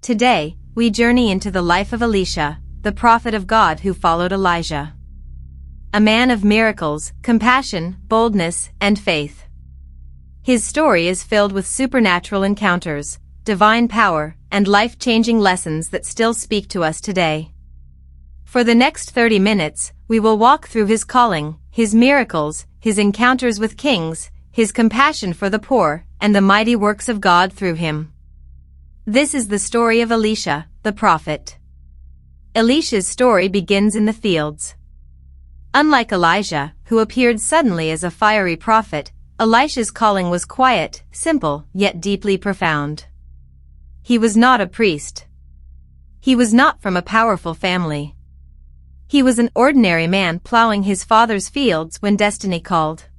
Today, we journey into the life of Elisha, the prophet of God who followed Elijah. A man of miracles, compassion, boldness, and faith. His story is filled with supernatural encounters, divine power, and life-changing lessons that still speak to us today. For the next 30 minutes, we will walk through his calling, his miracles, his encounters with kings, his compassion for the poor, and the mighty works of God through him. This is the story of Elisha, the prophet. Elisha's story begins in the fields. Unlike Elijah, who appeared suddenly as a fiery prophet, Elisha's calling was quiet, simple, yet deeply profound. He was not a priest. He was not from a powerful family. He was an ordinary man plowing his father's fields when destiny called.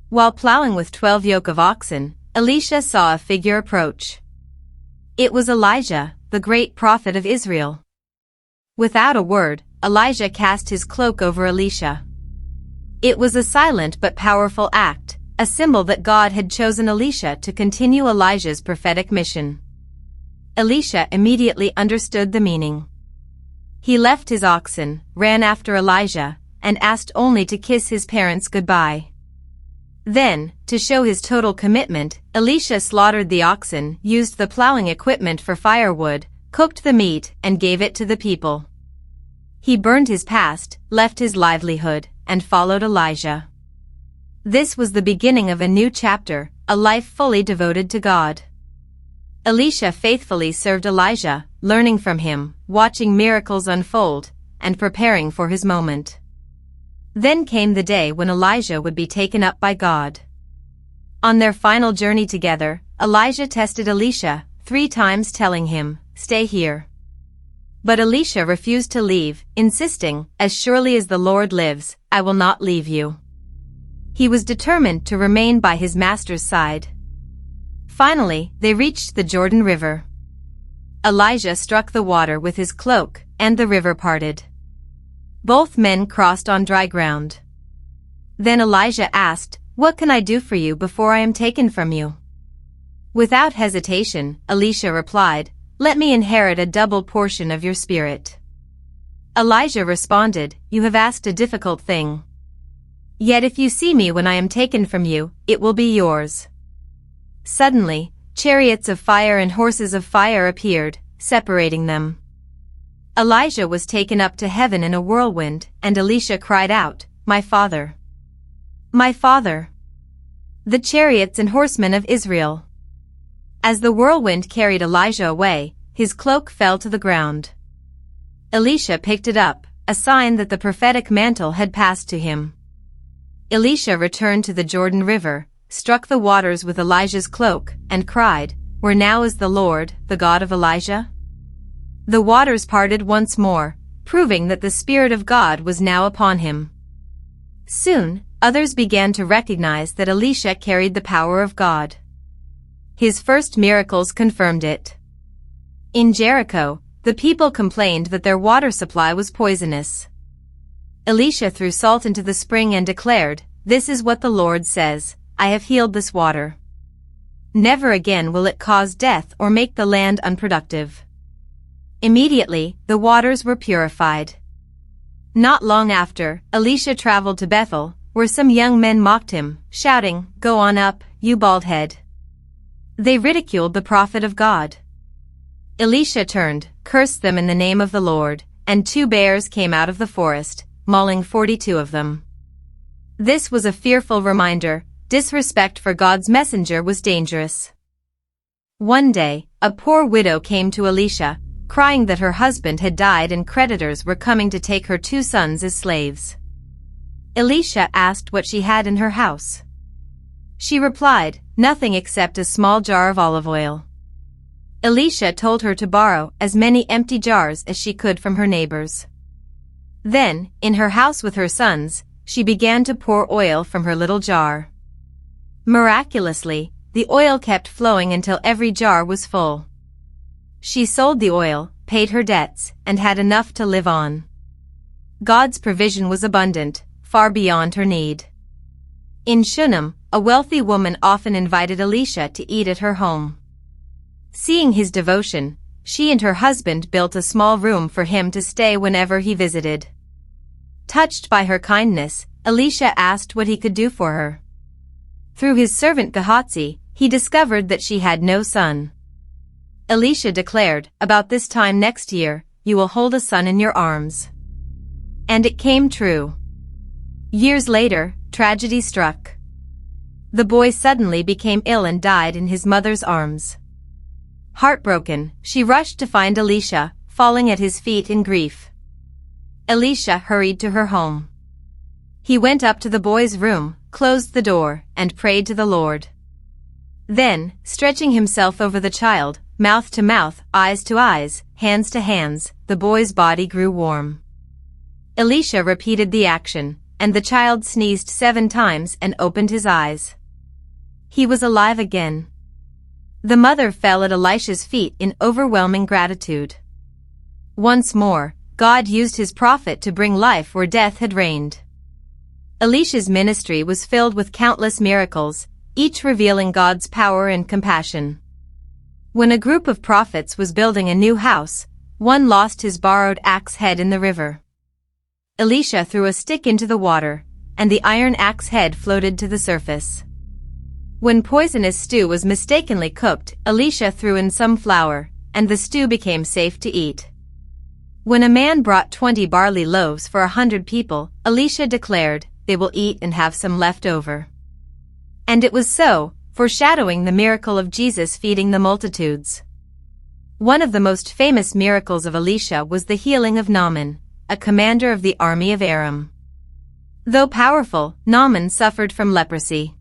While plowing with 12 yoke of oxen, Elisha saw a figure approach. It was Elijah, the great prophet of Israel. Without a word, Elijah cast his cloak over Elisha. It was a silent but powerful act, a symbol that God had chosen Elisha to continue Elijah's prophetic mission. Elisha immediately understood the meaning. He left his oxen, ran after Elijah, and asked only to kiss his parents goodbye. Then, to show his total commitment, Elisha slaughtered the oxen, used the plowing equipment for firewood, cooked the meat, and gave it to the people. He burned his past, left his livelihood, and followed Elijah. This was the beginning of a new chapter, a life fully devoted to God. Elisha faithfully served Elijah, learning from him, watching miracles unfold, and preparing for his moment. Then came the day when Elijah would be taken up by God. On their final journey together, Elijah tested Elisha 3 times, telling him, "Stay here." But Elisha refused to leave, insisting, "As surely as the Lord lives, I will not leave you." He was determined to remain by his master's side. Finally, they reached the Jordan River. Elijah struck the water with his cloak, and the river parted. Both men crossed on dry ground. Then Elijah asked, "What can I do for you before I am taken from you?" Without hesitation, Elisha replied, "Let me inherit a double portion of your spirit." Elijah responded, "You have asked a difficult thing. Yet if you see me when I am taken from you, it will be yours." Suddenly, chariots of fire and horses of fire appeared, separating them. Elijah was taken up to heaven in a whirlwind, and Elisha cried out, "My father! My father! The chariots and horsemen of Israel!" As the whirlwind carried Elijah away, his cloak fell to the ground. Elisha picked it up, a sign that the prophetic mantle had passed to him. Elisha returned to the Jordan River, struck the waters with Elijah's cloak, and cried, "Where now is the Lord, the God of Elijah?" The waters parted once more, proving that the Spirit of God was now upon him. Soon, others began to recognize that Elisha carried the power of God. His first miracles confirmed it. In Jericho, the people complained that their water supply was poisonous. Elisha threw salt into the spring and declared, "This is what the Lord says, I have healed this water. Never again will it cause death or make the land unproductive." Immediately, the waters were purified. Not long after, Elisha traveled to Bethel, where some young men mocked him, shouting, "Go on up, you bald head." They ridiculed the prophet of God. Elisha turned, cursed them in the name of the Lord, and 2 bears came out of the forest, mauling 42 of them. This was a fearful reminder. Disrespect for God's messenger was dangerous. One day, a poor widow came to Elisha, crying that her husband had died and creditors were coming to take her 2 sons as slaves. Elisha asked what she had in her house. She replied, "Nothing except a small jar of olive oil." Elisha told her to borrow as many empty jars as she could from her neighbors. Then, in her house with her sons, she began to pour oil from her little jar. Miraculously, the oil kept flowing until every jar was full. She sold the oil, paid her debts, and had enough to live on. God's provision was abundant, far beyond her need. In Shunem, a wealthy woman often invited Elisha to eat at her home. Seeing his devotion, she and her husband built a small room for him to stay whenever he visited. Touched by her kindness, Elisha asked what he could do for her. Through his servant Gehazi, he discovered that she had no son. Elisha declared, "About this time next year, you will hold a son in your arms." And it came true. Years later, tragedy struck. The boy suddenly became ill and died in his mother's arms. Heartbroken, she rushed to find Elisha, falling at his feet in grief. Elisha hurried to her home. He went up to the boy's room, closed the door, and prayed to the Lord. Then, stretching himself over the child, mouth to mouth, eyes to eyes, hands to hands, the boy's body grew warm. Elisha repeated the action, and the child sneezed 7 times and opened his eyes. He was alive again. The mother fell at Elisha's feet in overwhelming gratitude. Once more, God used his prophet to bring life where death had reigned. Elisha's ministry was filled with countless miracles, each revealing God's power and compassion. When a group of prophets was building a new house, one lost his borrowed axe head in the river. Elisha threw a stick into the water, and the iron axe head floated to the surface. When poisonous stew was mistakenly cooked, Elisha threw in some flour, and the stew became safe to eat. When a man brought 20 barley loaves for 100 people, Elisha declared, "They will eat and have some left over." And it was so, foreshadowing the miracle of Jesus feeding the multitudes. One of the most famous miracles of Elisha was the healing of Naaman, a commander of the army of Aram. Though powerful, Naaman suffered from leprosy.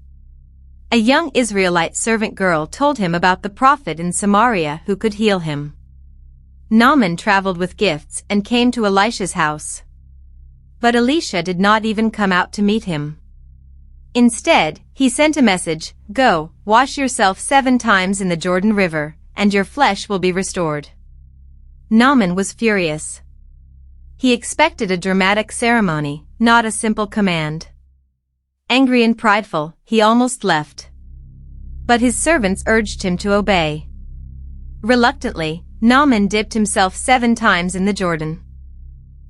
A young Israelite servant girl told him about the prophet in Samaria who could heal him. Naaman traveled with gifts and came to Elisha's house. But Elisha did not even come out to meet him. Instead, he sent a message, "Go, wash yourself 7 times in the Jordan River, and your flesh will be restored." Naaman was furious. He expected a dramatic ceremony, not a simple command. Angry and prideful, he almost left. But his servants urged him to obey. Reluctantly, Naaman dipped himself 7 times in the Jordan.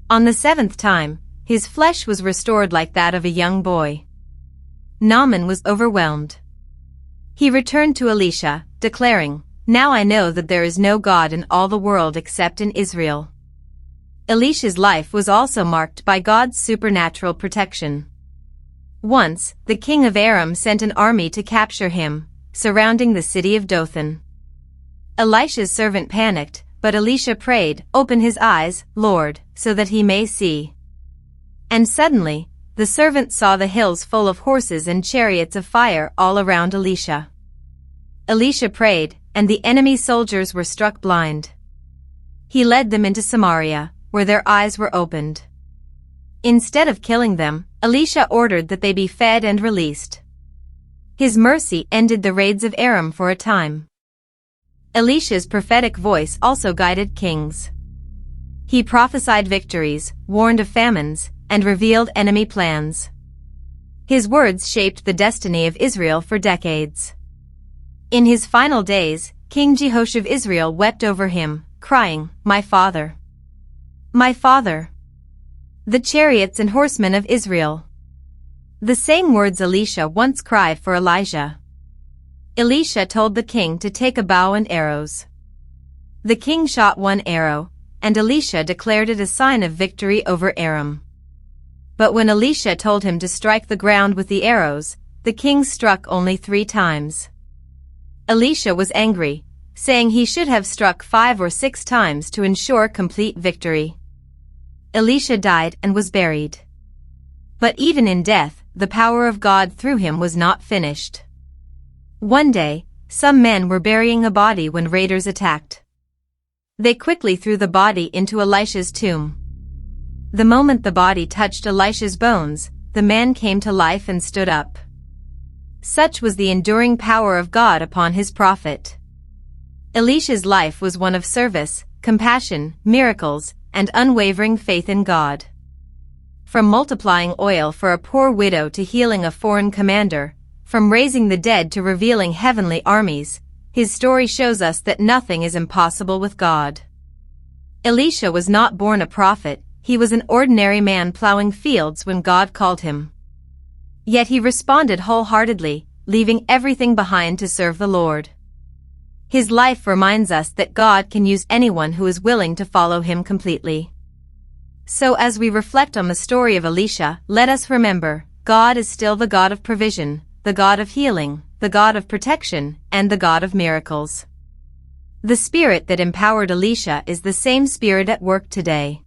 On the 7th time, his flesh was restored like that of a young boy. Naaman was overwhelmed. He returned to Elisha, declaring, "Now I know that there is no God in all the world except in Israel." Elisha's life was also marked by God's supernatural protection. Once, the king of Aram sent an army to capture him, surrounding the city of Dothan. Elisha's servant panicked, but Elisha prayed, "Open his eyes, Lord, so that he may see." And suddenly, the servant saw the hills full of horses and chariots of fire all around Elisha. Elisha prayed, and the enemy soldiers were struck blind. He led them into Samaria, where their eyes were opened. Instead of killing them, Elisha ordered that they be fed and released. His mercy ended the raids of Aram for a time. Elisha's prophetic voice also guided kings. He prophesied victories, warned of famines, and revealed enemy plans. His words shaped the destiny of Israel for decades. In his final days, King Jehoash of Israel wept over him, crying, "My father! My father! The chariots and horsemen of Israel!" The same words Elisha once cried for Elijah. Elisha told the king to take a bow and arrows. The king shot 1 arrow, and Elisha declared it a sign of victory over Aram. But when Elisha told him to strike the ground with the arrows, the king struck only 3 times. Elisha was angry, saying he should have struck 5 or 6 times to ensure complete victory. Elisha died and was buried. But even in death, the power of God through him was not finished. One day, some men were burying a body when raiders attacked. They quickly threw the body into Elisha's tomb. The moment the body touched Elisha's bones, the man came to life and stood up. Such was the enduring power of God upon his prophet. Elisha's life was one of service, compassion, miracles, and unwavering faith in God. From multiplying oil for a poor widow to healing a foreign commander, from raising the dead to revealing heavenly armies, His story shows us that nothing is impossible with God. Elisha was not born a prophet, he was an ordinary man plowing fields when God called him. Yet he responded wholeheartedly, leaving everything behind to serve the Lord. His life reminds us that God can use anyone who is willing to follow him completely. So as we reflect on the story of Elisha, let us remember, God is still the God of provision, the God of healing, the God of protection, and the God of miracles. The Spirit that empowered Elisha is the same Spirit at work today.